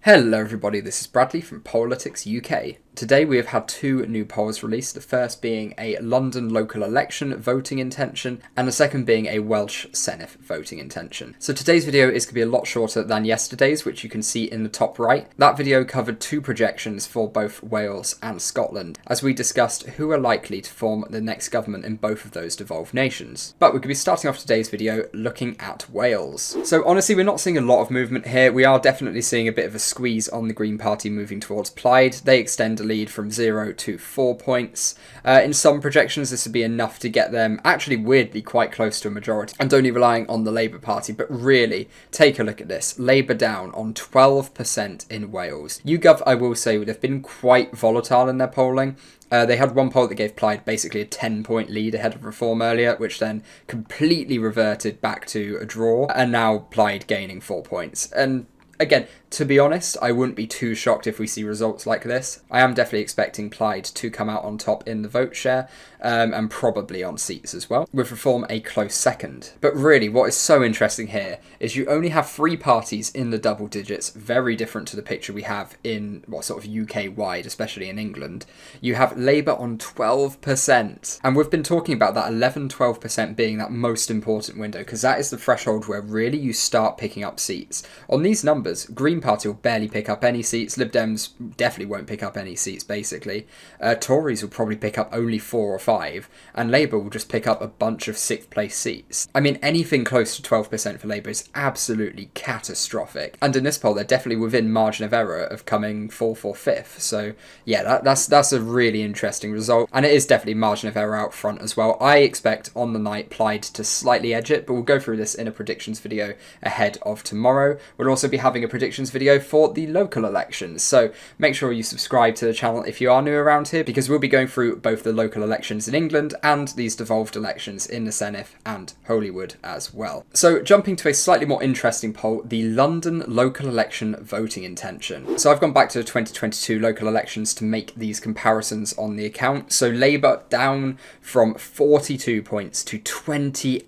Hello everybody, this is Bradley from Politics UK. Today we have had two new polls released, the first being a London local election voting intention and the second being a Welsh Senedd voting intention. So today's video is going to be a lot shorter than yesterday's, which you can see in the top right. That video covered two projections for both Wales and Scotland, as we discussed who are likely to form the next government in both of those devolved nations. But we're going to be starting off today's video looking at Wales. So honestly, we're not seeing a lot of movement here. We are definitely seeing a bit of a squeeze on the Green Party moving towards Plaid. They extend a lead from 0 to 4 points. In some projections this would be enough to get them actually weirdly quite close to a majority, and only relying on the Labour Party. But really, take a look at this. Labour down on 12% in Wales. YouGov, I will say, would have been quite volatile in their polling. They had one poll that gave Plaid basically a 10-point lead ahead of Reform earlier, which then completely reverted back to a draw, and now Plaid gaining 4 points. And again, to be honest, I wouldn't be too shocked if we see results like this. I am definitely expecting Plaid to come out on top in the vote share, and probably on seats as well, with Reform a close second. But really, what is so interesting here is you only have 3 parties in the double digits, very different to the picture we have in, sort of UK-wide, especially in England. You have Labour on 12%, and we've been talking about that 11-12% being that most important window, because that is the threshold where really you start picking up seats. On these numbers, Green Party will barely pick up any seats. Lib Dems definitely won't pick up any seats, basically. Tories will probably pick up only 4 or 5, and Labour will just pick up a bunch of 6th place seats. I mean, anything close to 12% for Labour is absolutely catastrophic. And in this poll, they're definitely within margin of error of coming 4th or 5th. So yeah, that's a really interesting result. And it is definitely margin of error out front as well. I expect on the night Plaid to slightly edge it, but we'll go through this in a predictions video ahead of tomorrow. We'll also be having a predictions video for the local elections, so make sure you subscribe to the channel if you are new around here, because we'll be going through both the local elections in England and these devolved elections in the Senedd and Holyrood as well. So jumping to a slightly more interesting poll, the London local election voting intention. So I've gone back to the 2022 local elections to make these comparisons on the account. So Labour down from 42 points to 28%.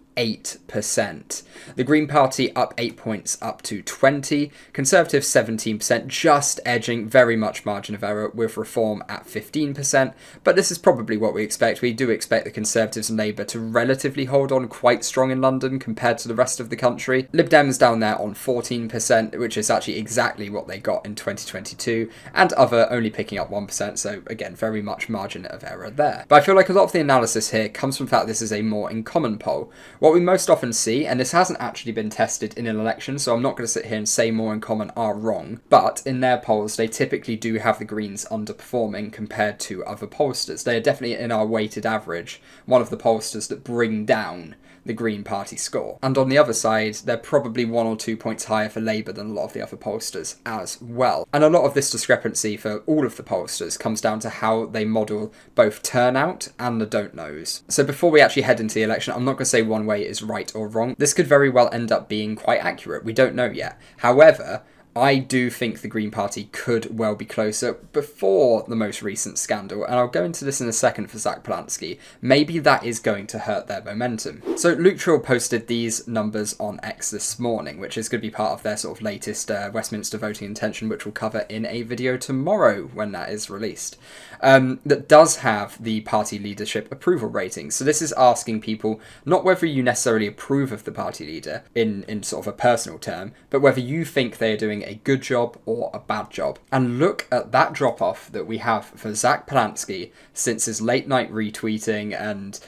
The Green Party up 8 points up to 20, Conservative 17%, just edging very much margin of error, with Reform at 15%, but this is probably what we expect. We do expect the Conservatives and Labour to relatively hold on quite strong in London compared to the rest of the country. Lib Dems down there on 14%, which is actually exactly what they got in 2022, and Other only picking up 1%, so again, very much margin of error there. But I feel like a lot of the analysis here comes from the fact this is a more in common poll. What we most often see, and this hasn't actually been tested in an election, so I'm not going to sit here and say more in common are wrong, but in their polls they typically do have the Greens underperforming compared to other pollsters. They are definitely, in our weighted average, one of the pollsters that bring down the Green Party score. And on the other side, they're probably 1 or 2 points higher for Labour than a lot of the other pollsters as well. And a lot of this discrepancy for all of the pollsters comes down to how they model both turnout and the don't knows. So before we actually head into the election, I'm not going to say one way is right or wrong. This could very well end up being quite accurate. We don't know yet. However, I do think the Green Party could well be closer before the most recent scandal, and I'll go into this in a second for Zach Polanski. Maybe that is going to hurt their momentum. So Luke Trill posted these numbers on X this morning, which is going to be part of their sort of latest Westminster voting intention, which we'll cover in a video tomorrow when that is released. That does have the party leadership approval rating. So this is asking people not whether you necessarily approve of the party leader in sort of a personal term, but whether you think they are doing a good job or a bad job. And look at that drop-off that we have for Zach Polanski since his late night retweeting and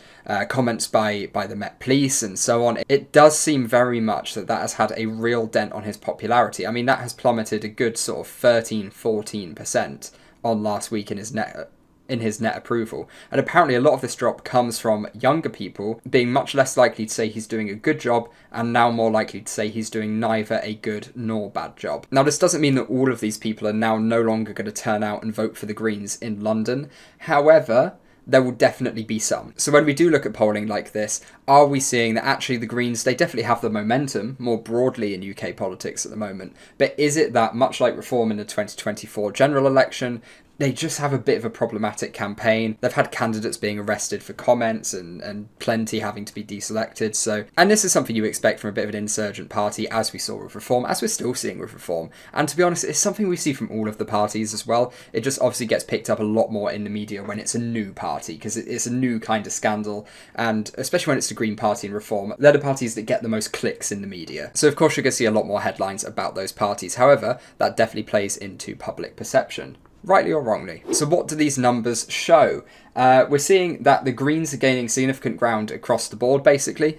comments by the Met Police and so on. It does seem very much that has had a real dent on his popularity. I mean, that has plummeted a good sort of 13-14% on last week in his net approval. And apparently a lot of this drop comes from younger people being much less likely to say he's doing a good job, and now more likely to say he's doing neither a good nor bad job. Now, this doesn't mean that all of these people are now no longer going to turn out and vote for the Greens in London. However, there will definitely be some. So when we do look at polling like this, are we seeing that actually the Greens, they definitely have the momentum more broadly in UK politics at the moment, but is it that, much like Reform in the 2024 general election, they just have a bit of a problematic campaign. They've had candidates being arrested for comments and plenty having to be deselected. So, and this is something you expect from a bit of an insurgent party, as we saw with Reform, as we're still seeing with Reform. And to be honest, it's something we see from all of the parties as well. It just obviously gets picked up a lot more in the media when it's a new party, because it's a new kind of scandal. And especially when it's the Green Party and Reform, they're the parties that get the most clicks in the media. So of course you're going to see a lot more headlines about those parties. However, that definitely plays into public perception, rightly or wrongly. So what do these numbers show? We're seeing that the Greens are gaining significant ground across the board, basically.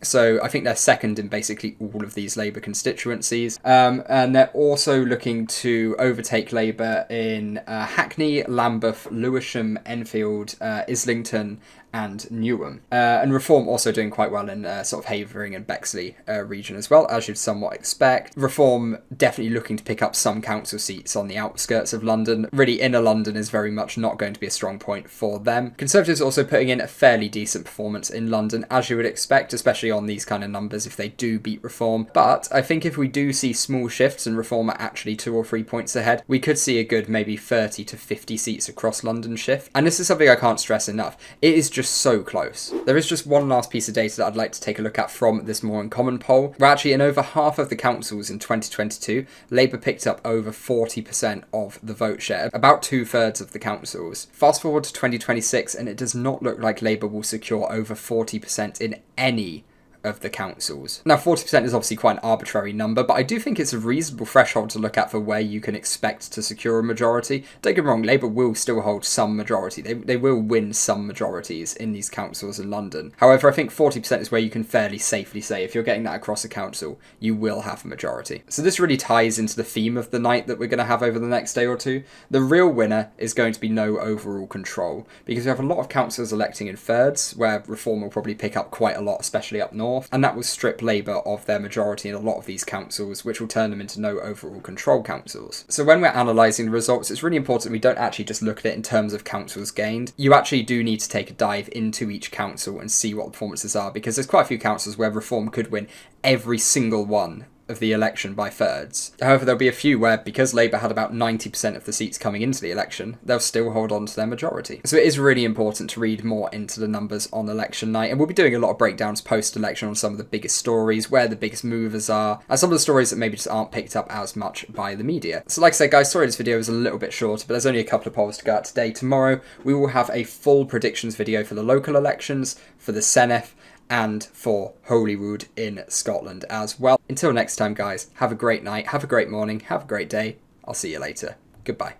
So I think they're second in basically all of these Labour constituencies. And they're also looking to overtake Labour in Hackney, Lambeth, Lewisham, Enfield, Islington, and Newham. And Reform also doing quite well in sort of Havering and Bexley region as well, as you'd somewhat expect. Reform definitely looking to pick up some council seats on the outskirts of London. Really, inner London is very much not going to be a strong point for them. Conservatives also putting in a fairly decent performance in London, as you would expect, especially on these kind of numbers if they do beat Reform. But I think if we do see small shifts and Reform are actually 2 or 3 points ahead, we could see a good maybe 30 to 50 seats across London shift. And this is something I can't stress enough. It is just so close. There is just one last piece of data that I'd like to take a look at from this More in Common poll, where actually in over half of the councils in 2022, Labour picked up over 40% of the vote share, about 2/3 of the councils. Fast forward to 2026 and it does not look like Labour will secure over 40% in any of the councils. Now 40% is obviously quite an arbitrary number, but I do think it's a reasonable threshold to look at for where you can expect to secure a majority. Don't get me wrong, Labour will still hold some majority. They will win some majorities in these councils in London. However, I think 40% is where you can fairly safely say if you're getting that across a council, you will have a majority. So this really ties into the theme of the night that we're going to have over the next day or two. The real winner is going to be no overall control, because we have a lot of councillors electing in thirds, where Reform will probably pick up quite a lot, especially up north. And that will strip Labour of their majority in a lot of these councils, which will turn them into no overall control councils. So when we're analysing the results, it's really important we don't actually just look at it in terms of councils gained. You actually do need to take a dive into each council and see what the performances are, because there's quite a few councils where Reform could win every single one of the election by thirds. However, there'll be a few where, because Labour had about 90% of the seats coming into the election, they'll still hold on to their majority. So it is really important to read more into the numbers on election night, and we'll be doing a lot of breakdowns post-election on some of the biggest stories, where the biggest movers are, and some of the stories that maybe just aren't picked up as much by the media. So like I said, guys, sorry this video was a little bit shorter, but there's only a couple of polls to go out today. Tomorrow, we will have a full predictions video for the local elections, for the Senedd, and for Holyrood in Scotland as well. Until next time, guys, have a great night, have a great morning, have a great day. I'll see you later. Goodbye.